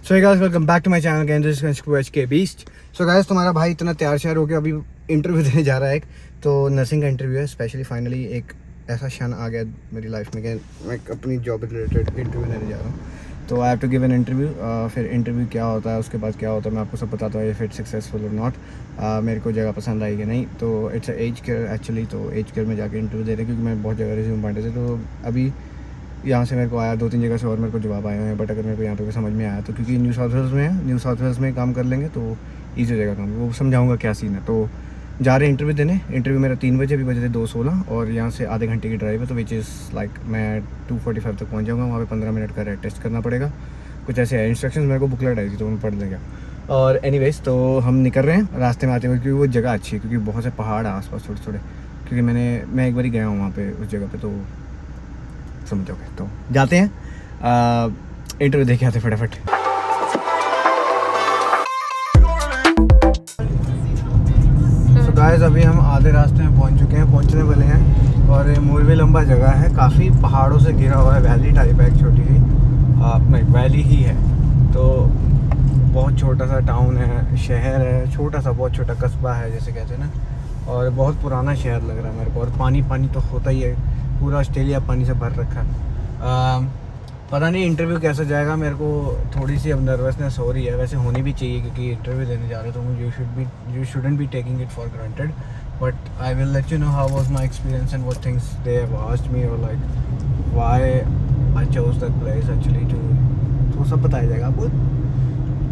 So guys welcome back to my channel again, this is कुएच के beast. So guys तुम्हारा भाई इतना तैयार श्यार होकर अभी इंटरव्यू देने जा रहा है। एक तो नर्सिंग का इंटरव्यू है। स्पेशली फाइनली एक ऐसा क्षण आ गया मेरी लाइफ में कि मैं अपनी जॉब रिलेटेड इंटरव्यू देने जा रहा हूँ। तो I have to give an interview. फिर इंटरव्यू क्या होता है, उसके बाद क्या होता है, मैं आपको सब बताता हूँ, फिर सक्सेसफुल और नॉट, मेरे को जगह पसंद आई कि नहीं। तो इट्स एज केयर एक्चुअली। तो एज केयर में जाके इंटरव्यू दे रहे हैं क्योंकि मैं बहुत जगह रिज्यूम बांटे थे। तो अभी यहाँ से मेरे को आया 2-3 जगह से और मेरे को जवाब आए हैं। बट अगर मेरे को यहाँ पे समझ में आया तो क्योंकि न्यू साउथ वेल्स में है, न्यू साउथ वेल्स में काम कर लेंगे तो ईजी हो जाएगा काम। वो समझाऊंगा क्या सीन है। तो जा रहे हैं इंटरव्यू देने। इंटरव्यू मेरा 3 बजे, अभी बजे थे 2:16 और यहाँ से आधे घंटे की ड्राइव है। तो विच इज़ लाइक मैं 2:45 तक पहुँच जाऊँगा। वहाँ पे 15 मिनट का टेस्ट करना पड़ेगा। कुछ ऐसे है इंस्ट्रक्शंस, मेरे को बुकलेट आई थी तो मैं पढ़ देंगे। और एनीवेज तो हम निकल रहे हैं रास्ते में आते हुए, क्योंकि वो जगह अच्छी है, क्योंकि बहुत से पहाड़ है आसपास छोटे छोटे। क्योंकि मैं एक बार ही गया हूँ वहाँ पे उस जगह पे, तो समझ जाओगे। तो जाते हैं, इंटरव्यू देखे आते फटाफट। तो गाइस अभी हम आधे रास्ते में पहुंच चुके हैं, पहुंचने वाले हैं। और ये मोरवे लंबा जगह है, काफ़ी पहाड़ों से घिरा हुआ है। वैली टाइप है, एक छोटी सी नहीं वैली ही है। तो बहुत छोटा सा टाउन है, शहर है, छोटा सा बहुत छोटा कस्बा है जैसे कहते हैं ना। और बहुत पुराना शहर लग रहा है मेरे को। और पानी पानी तो होता ही है, पूरा ऑस्ट्रेलिया पानी से भर रखा है। पता नहीं इंटरव्यू कैसा जाएगा। मेरे को थोड़ी सी अब नर्वसनेस हो रही है। वैसे होनी भी चाहिए क्योंकि इंटरव्यू देने जा रहे हो तो you shouldn't be taking it for granted. But I will let you know how was my experience and what things they have asked me और like why I chose that place actually too. तो सब बताया जाएगा आपको,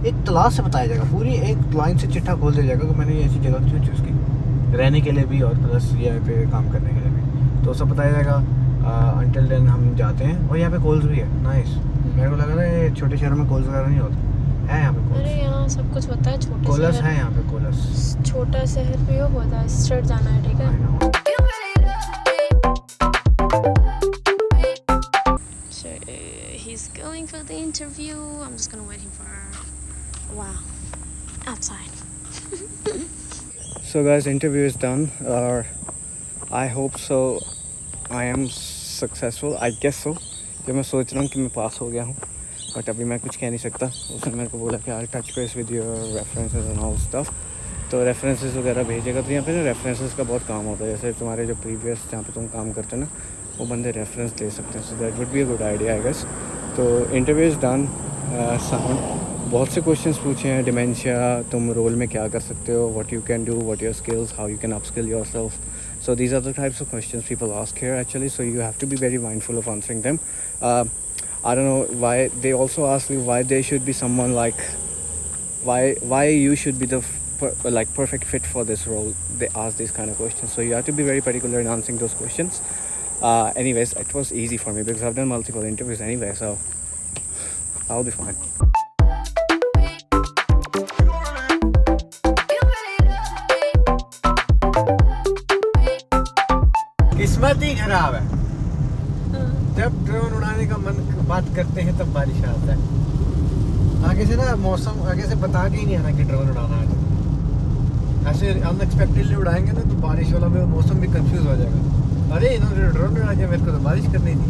एक class से बताया जाएगा, पूरी एक लाइन से चिट्ठा खोल दिया जाएगा कि मैंने ऐसी जगह क्यों चूज़ की, रहने के लिए भी और प्लस यहाँ पे काम करने के लिए भी। तो सब बताया जाएगा। अंटिल देन हम जाते हैं। और यहाँ पे कॉल्स भी है, नाइस। मेरे को लगा था ये छोटे शहरों में कॉल्स वगैरह नहीं होते, है यहाँ पे कॉल्स। अरे यहाँ सब कुछ होता है। छोटे कॉलर्स है यहाँ पे, कॉलर्स। छोटा शहर भी हो होता है। स्ट्रेट जाना है, ठीक है। So he's going for the interview. I'm just gonna wait him for a while outside. So guys, interview is done और I hope so I am successful, I guess so। जो मैं सोच रहा हूँ कि मैं पास हो गया हूँ, बट अभी मैं कुछ कह नहीं सकता। उसने मेरे को बोला कि I touch base with your references and all stuff. तो रेफरेंसेस वगैरह भेजेगा। तो यहाँ पे ना रेफरेंसेस का बहुत काम होता है। जैसे तुम्हारे जो प्रीवियस जहाँ पे तुम काम करते हो ना, वो बंदे रेफरेंस ले सकते हैं। So that would be a good idea I guess. तो इंटरव्यू इज़ डन। साउंड बहुत से क्वेश्चंस पूछे हैं। डिमेंशिया, तुम रोल में क्या कर सकते हो, what you can do, what your skills, how you can upskill yourself. So these are the types of questions people ask here actually, so you have to be very mindful of answering them. I don't know why they also ask me why there should be someone like why you should be the perfect fit for this role. They ask these kind of questions, so you have to be very particular in answering those questions. Anyways, it was easy for me because I've done multiple interviews anyway, so I'll be fine. किस्मत ही खराब है। जब drone उड़ाने का मन बात करते हैं तब बारिश आता है। आगे से ना मौसम आगे से बता के ही नहीं आना कि ड्रोन उड़ाना है। तो ऐसे अनएक्सपेक्टेडली उड़ाएंगे ना तो बारिश वाला भी मौसम भी कंफ्यूज हो जाएगा। अरे इन्होंने ड्रोन उड़ा दिया, मेरे को तो बारिश करनी थी।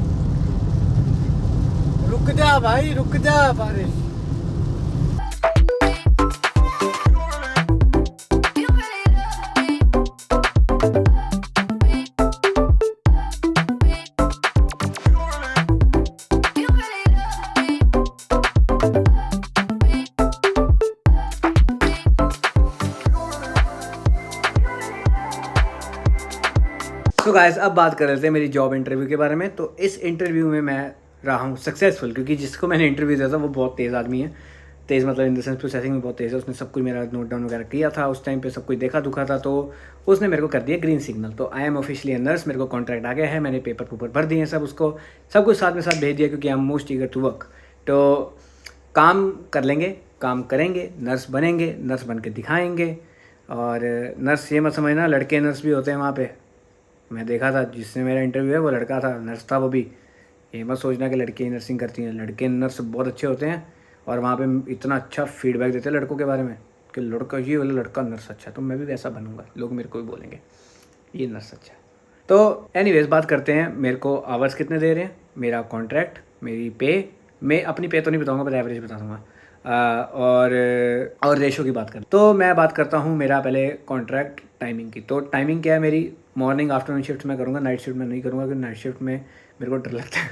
रुक जा भाई, रुक जा बारिश। तो गाइस अब बात कर रहे थे मेरी जॉब इंटरव्यू के बारे में। तो इस इंटरव्यू में मैं रहा हूँ सक्सेसफुल, क्योंकि जिसको मैंने इंटरव्यू दिया था वो बहुत तेज़ आदमी है। तेज़ मतलब इन द सेंस प्रोसेसिंग में बहुत तेज़ है। उसने सब कुछ मेरा नोट डाउन वगैरह किया था। उस टाइम पे सब कुछ देखा दुखा था, तो उसने मेरे को कर दिया ग्रीन सिग्नल। तो I am officially a nurse. मेरे को कॉन्ट्रैक्ट आ गया है। मैंने पेपर भर दिए हैं सब, उसको सब कुछ साथ में साथ भेज दिया क्योंकि I am most eager to work. तो काम कर लेंगे, काम करेंगे, नर्स बनेंगे, नर्स बन के दिखाएँगे। और नर्स ये मत समझना लड़के नर्स भी होते हैं वहाँ पर। मैं देखा था जिसने मेरा इंटरव्यू है वो लड़का था, नर्स था वो भी। ये मत सोचना कि लड़की नर्सिंग करती हैं। लड़के नर्स बहुत अच्छे होते हैं और वहाँ पे इतना अच्छा फीडबैक देते हैं लड़कों के बारे में कि लड़का ये वाला लड़का नर्स अच्छा है, तो मैं भी वैसा बनूंगा। लोग मेरे को भी बोलेंगे ये नर्स अच्छा है। तो एनीवेज बात करते हैं। मेरे को आवर्स कितने दे रहे हैं, मेरा कॉन्ट्रैक्ट, मेरी पे, मैं अपनी पे तो नहीं बताऊंगा, पर एवरेज बता दूंगा। और रेशो की बात करें तो मैं बात करता हूँ मेरा पहले कॉन्ट्रैक्ट टाइमिंग की। तो टाइमिंग क्या है मेरी, मॉर्निंग आफ्टरनून शिफ्ट में करूँगा, नाइट शिफ्ट में नहीं करूँगा, क्योंकि नाइट शिफ्ट में मेरे को डर लगता है।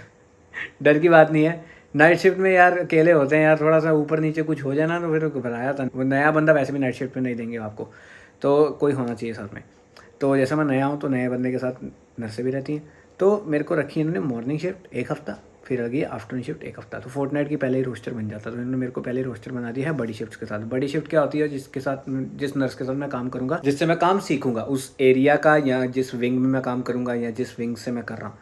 डर की बात नहीं है, नाइट शिफ्ट में यार अकेले होते हैं यार, थोड़ा सा ऊपर नीचे कुछ हो जाए ना तो फिर घबराया था। वो नया बंदा वैसे भी नाइट शिफ्ट में नहीं देंगे आपको, तो कोई होना चाहिए साथ में। तो जैसा मैं नया हूँ तो नए बंदे के साथ नर्सें भी रहती हैं। तो मेरे को रखी इन्होंने मॉर्निंग शिफ्ट एक हफ़्ता, फिर लगी आफ्टरनून शिफ्ट एक हफ़्ता। तो फोर्टनाइट की पहले ही रोस्टर बन जाता, तो इन्होंने मेरे को पहले ही रोस्टर बना दिया है बड़ी शिफ्ट के साथ। बड़ी शिफ्ट क्या होती है, जिस नर्स के साथ मैं काम करूँगा, जिससे मैं काम सीखूंगा उस एरिया का, या जिस विंग में मैं काम करूँगा, या जिस विंग से मैं कर रहा हूँ।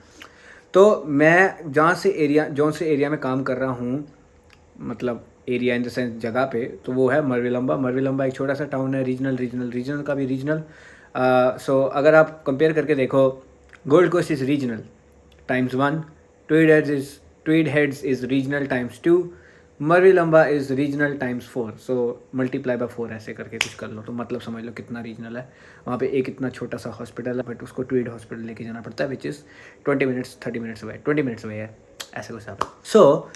तो मैं जौन से एरिया में काम कर रहा हूँ, मतलब एरिया इन द सेंस जगह पे, तो वो है मरविलंबा। मरविलंबा एक छोटा सा टाउन है, रीजनल का भी रीजनल। सो अगर आप कंपेयर करके देखो, Gold Coast is regional ×1, Tweed Heads is regional ×2, Murwillumbah is regional ×4। So multiply by 4 ऐसे करके कुछ कर लो तो मतलब समझ लो कितना रीजनल है। वहाँ पे एक इतना छोटा सा हॉस्पिटल है, बट उसको ट्वीड हॉस्पिटल लेके जाना पड़ता है, which is 20 minutes 30 minutes away, 20 minutes away है, ऐसे कुछ हिसाब है। सो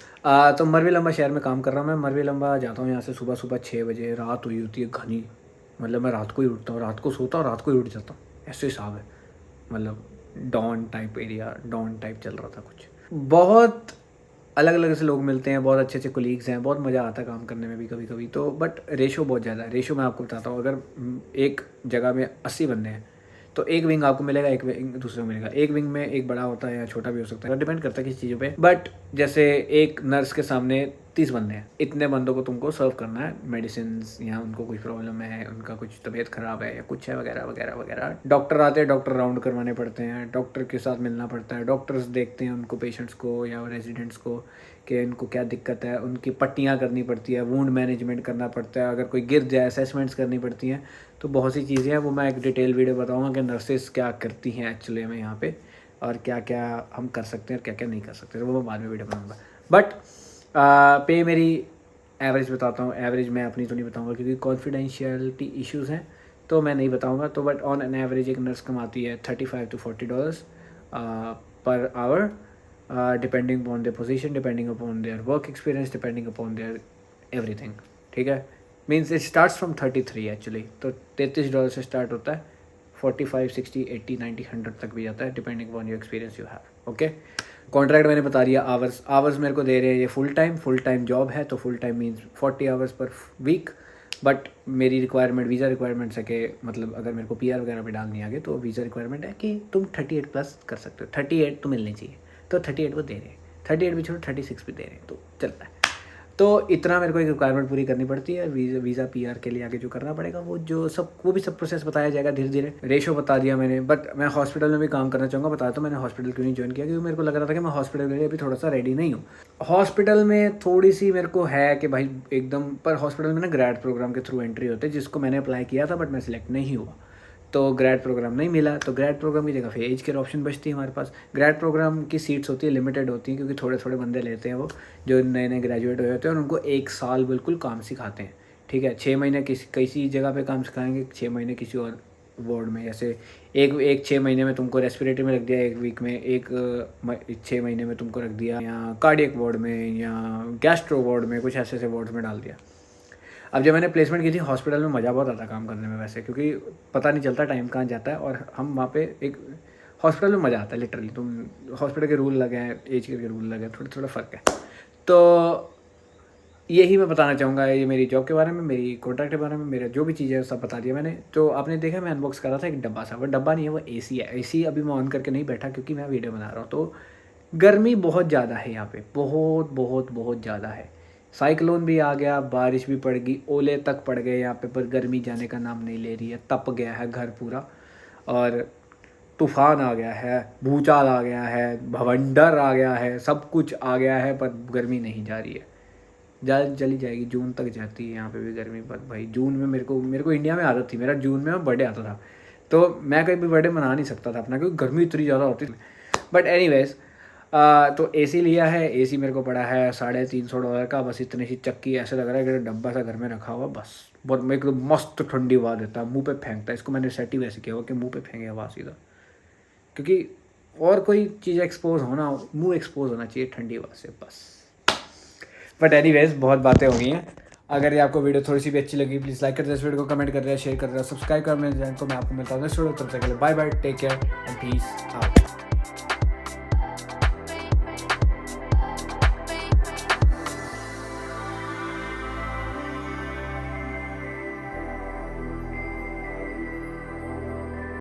तो मरविलंबा शहर में काम कर रहा हूँ मैं। मरविलंबा जाता हूँ यहाँ से सुबह 6 बजे, रात हुई होती है घनी, मतलब मैं रात को ही उठता हूँ, रात को सोता हूँ, रात को ही उठ जाता हूँ, ऐसे हिसाब है। मतलब don type area, don type चल रहा था कुछ। बहुत अलग अलग से लोग मिलते हैं, बहुत अच्छे अच्छे कोलीग्स हैं, बहुत मज़ा आता है काम करने में भी कभी कभी तो। बट रेशो बहुत ज़्यादा है। रेशो मैं आपको बताता हूँ, अगर एक जगह में 80 बंदे हैं तो एक विंग आपको मिलेगा, एक विंग दूसरे को मिलेगा। एक विंग में एक बड़ा होता है या छोटा भी हो सकता है, डिपेंड करता है किसी चीज़ों पे। बट जैसे एक नर्स के सामने 30 बंदे हैं, इतने बंदों को तुमको सर्व करना है मेडिसिन, या उनको कुछ प्रॉब्लम है, उनका कुछ तबीयत ख़राब है या कुछ है वगैरह वगैरह वगैरह। डॉक्टर आते हैं, डॉक्टर राउंड करवाने पड़ते हैं, डॉक्टर के साथ मिलना पड़ता है, डॉक्टर्स देखते हैं उनको, पेशेंट्स को या रेजिडेंट्स को, कि इनको क्या दिक्कत है, उनकी पट्टियाँ करनी पड़ती है, वूंड मैनेजमेंट करना पड़ता है, अगर कोई गिर जाए असेसमेंट्स करनी पड़ती हैं। तो बहुत सी चीज़ें हैं, वो मैं एक डिटेल वीडियो बताऊंगा कि नर्सेस क्या करती हैं एक्चुअली में यहाँ पे, और क्या क्या हम कर सकते हैं और क्या क्या नहीं कर सकते, तो वो मैं बाद में वीडियो बनाऊंगा। बट पे मेरी एवरेज बताता हूँ। एवरेज मैं अपनी तो नहीं बताऊँगा क्योंकि कॉन्फिडेंशियलिटी इश्यूज़ हैं, तो मैं नहीं बताऊँगा। तो बट ऑन एन एवरेज एक नर्स कमाती है $35 to $40 per hour, depending upon their position, depending upon their work experience, depending upon their everything. ठीक है, means it starts from 33 actually. तो $33 से स्टार्ट होता है, 45, 60, 80, 90, 100 तक भी जाता है, depending upon your experience you have. Okay, contract मैंने बता दिया। आवर्स मेरे को दे रहे हैं ये फुल टाइम जॉब है, तो full time means 40 hours per week. But मेरी रिक्वायरमेंट, वीज़ा रिक्वायरमेंट्स है कि मतलब अगर मेरे को PR वगैरह पे डालनी आगे, तो वीज़ा रिक्वायरमेंट है कि तुम 38 प्लस कर सकते हो, 38 तो मिलनी चाहिए, तो 38 वो दे रहे हैं, 38 भी छोड़ो 36 भी दे रहे हैं, तो चलता है। तो इतना मेरे को एक रिक्वायरमेंट पूरी करनी पड़ती है। वीज़ा PR के लिए आगे जो करना पड़ेगा वो भी सब प्रोसेस बताया जाएगा धीरे धीरे। रेशो बता दिया मैंने, बट मैं हॉस्पिटल में भी काम करना चाहूँगा। बता तो मैंने हॉस्पिटल क्यों नहीं ज्वाइन किया, क्योंकि मेरे को लग रहा था कि मैं हॉस्पिटल के लिए अभी थोड़ा सा रेडी नहीं हूँ। हॉस्पिटल में थोड़ी सी मेरे को है कि भाई एकदम, पर हॉस्पिटल में ना ग्रेड प्रोग्राम के थ्रू एंट्री होते हैं, जिसको मैंने अप्लाई किया था बट मैं सिलेक्ट नहीं हुआ, तो ग्रेड प्रोग्राम नहीं मिला। तो ग्रेड प्रोग्राम की जगह फिर एज केयर ऑप्शन बचती है हमारे पास। ग्रेड प्रोग्राम की सीट्स होती है, लिमिटेड होती हैं, क्योंकि थोड़े थोड़े बंदे लेते हैं वो जो नए नए ग्रेजुएट हुए होते हैं, और उनको 1 साल बिल्कुल काम सिखाते हैं। ठीक है, 6 महीने किसी जगह पे काम सिखाएंगे, 6 महीने किसी और वार्ड में। जैसे एक 6 महीने में तुमको रेस्पिरेटरी में रख दिया, एक वीक में, 6 महीने में तुमको रख दिया या कार्डियक वार्ड में या गैस्ट्रो वार्ड में, कुछ ऐसे ऐसे वार्ड्स में डाल दिया। अब जब मैंने प्लेसमेंट की थी हॉस्पिटल में, मज़ा बहुत आता काम करने में वैसे, क्योंकि पता नहीं चलता टाइम कहाँ जाता है, और हम वहाँ पे एक हॉस्पिटल में मज़ा आता है लिटरली। तुम हॉस्पिटल के रूल लगे हैं, एज के रूल लगे हैं, थोड़ा फ़र्क है। तो यही मैं बताना चाहूँगा, ये मेरी जॉब के बारे में, मेरी कॉन्ट्रैक्ट के बारे में, मेरा जो भी चीज़ है सब बता दिया मैंने। तो आपने देखा मैं अनबॉक्स कर रहा था एक डब्बा सा, वो डब्बा नहीं है, वो AC है। AC अभी मैं ऑन करके नहीं बैठा क्योंकि मैं वीडियो बना रहा हूँ। तो गर्मी बहुत ज़्यादा है यहाँ पे, बहुत बहुत बहुत ज़्यादा है। साइक्लोन भी आ गया, बारिश भी पड़ गई, ओले तक पड़ गए यहाँ पे, पर गर्मी जाने का नाम नहीं ले रही है। तप गया है घर पूरा, और तूफान आ गया है, भूचाल आ गया है, भवंडर आ गया है, सब कुछ आ गया है, पर गर्मी नहीं जा रही है। चली जाएगी, जून तक जाती है यहाँ पे भी गर्मी। पर भाई जून में मेरे को इंडिया में आदत थी, मेरा जून में बर्थडे आता था, तो मैं कहीं भी बर्थडे मना नहीं सकता था अपना, क्योंकि गर्मी इतनी ज़्यादा होती थी। बट एनीवेज, तो AC लिया है। AC मेरे को पड़ा है $350 का, बस इतनी सी चक्की, ऐसे लग रहा है कि डब्बा सा घर में रखा हुआ बस। बहुत मेरे को मस्त ठंडी हवा देता है, मुंह पे फेंकता है। इसको मैंने सेट ही वैसे किया हुआ कि मुंह पे फेंके हवा सीधा, क्योंकि और कोई चीज़ एक्सपोज होना, मुंह एक्सपोज होना चाहिए ठंडी हवा से बस। बट एनीवेज बहुत बातें हो गई हैं। अगर ये आपको वीडियो थोड़ी सी भी अच्छी लगी प्लीज़ लाइक कर दो इस वीडियो को, कमेंट कर रहे हैं, शेयर कर रहे हैं, सब्सक्राइब कर मेरे चैनल को। मैं आपको मिलता हूँ नेक्स्ट वीडियो, तब तक के लिए bye bye, take care and peace out.